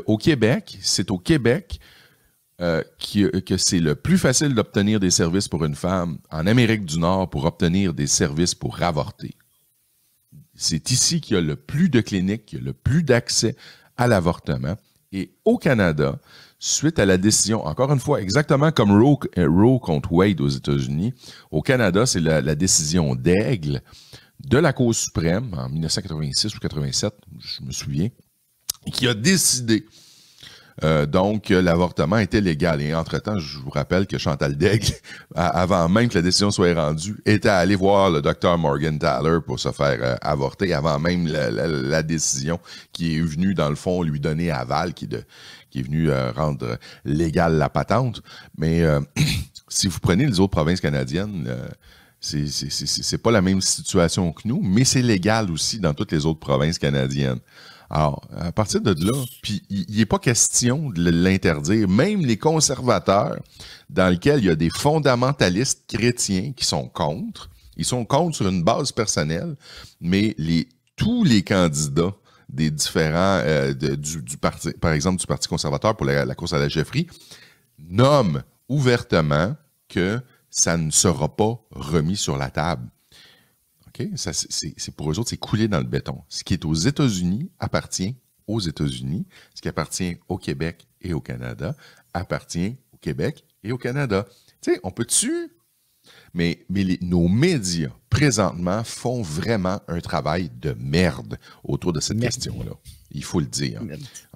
Au Québec, c'est au Québec que c'est le plus facile d'obtenir des services pour une femme en Amérique du Nord pour obtenir des services pour avorter. C'est ici qu'il y a le plus de cliniques, qu'il y a le plus d'accès à l'avortement. Et au Canada, suite à la décision, encore une fois, exactement comme Roe contre Wade aux États-Unis, au Canada, c'est la décision d'Aigle de la Cour suprême en 1986 ou 87, je me souviens, qui a décidé donc l'avortement était légal. Et entre-temps, je vous rappelle que Chantal Daigle, avant même que la décision soit rendue, était allée voir le docteur Morgentaler pour se faire avorter, avant même la décision qui est venue, dans le fond, lui donner aval, qui est venue rendre légale la patente. Mais si vous prenez les autres provinces canadiennes, c'est pas la même situation que nous, mais c'est légal aussi dans toutes les autres provinces canadiennes. Alors, à partir de là, puis il n'est pas question de l'interdire. Même les conservateurs, dans lesquels il y a des fondamentalistes chrétiens qui sont contre, ils sont contre sur une base personnelle, mais tous les candidats des différents, du parti, par exemple du Parti conservateur pour la course à la chefferie, nomment ouvertement que ça ne sera pas remis sur la table. Okay? Ça, c'est pour eux autres, c'est coulé dans le béton. Ce qui est aux États-Unis appartient aux États-Unis. Ce qui appartient au Québec et au Canada appartient au Québec et au Canada. Tu sais, on peut-tu... Mais nos médias, présentement, font vraiment un travail de merde autour de cette question-là. Il faut le dire.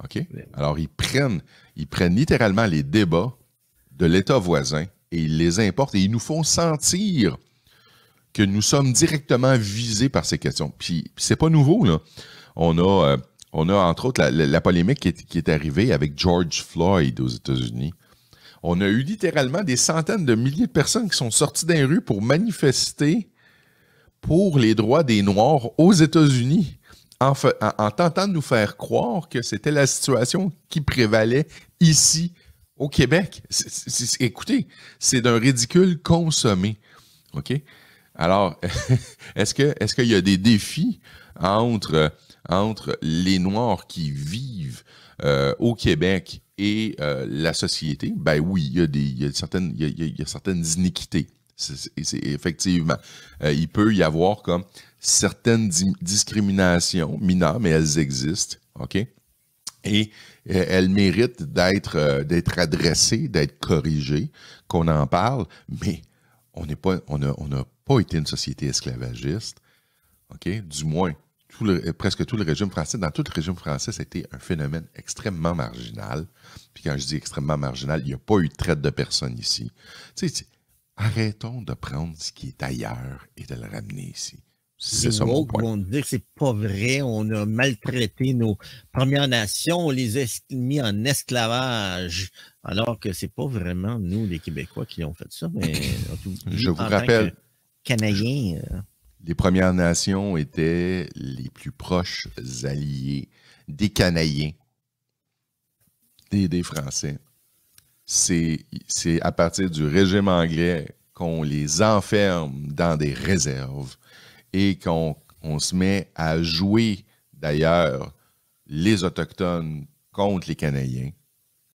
OK? Alors, ils prennent littéralement les débats de l'État voisin et ils les importent et ils nous font sentir que nous sommes directement visés par ces questions. Puis c'est pas nouveau, là. On a entre autres la polémique qui est arrivée avec George Floyd aux États-Unis. On a eu littéralement des centaines de milliers de personnes qui sont sorties dans les rues pour manifester pour les droits des Noirs aux États-Unis, en tentant de nous faire croire que c'était la situation qui prévalait ici, au Québec. Écoutez, c'est d'un ridicule consommé. OK? Alors, est-ce qu'il y a des défis entre les Noirs qui vivent au Québec et la société? Ben oui, il y a certaines iniquités. Effectivement, il peut y avoir comme certaines discriminations mineures, mais elles existent, OK? Et elles méritent d'être adressées, d'être corrigées, qu'on en parle, mais on n'a pas été une société esclavagiste, OK? Du moins, presque tout le régime français, dans tout le régime français, c'était un phénomène extrêmement marginal. Puis quand je dis extrêmement marginal, il n'y a pas eu de traite de personnes ici. Tu sais, arrêtons de prendre ce qui est ailleurs et de le ramener ici. C'est ça mon point. Vont dire que c'est pas vrai, on a maltraité nos Premières Nations, on les a mis en esclavage, alors que c'est pas vraiment nous, les Québécois, qui ont fait ça. Mais je vous rappelle, Canadiens, les Premières Nations étaient les plus proches alliés des Canadiens, des Français. C'est à partir du régime anglais qu'on les enferme dans des réserves et qu'on se met à jouer, d'ailleurs, les Autochtones contre les Canadiens.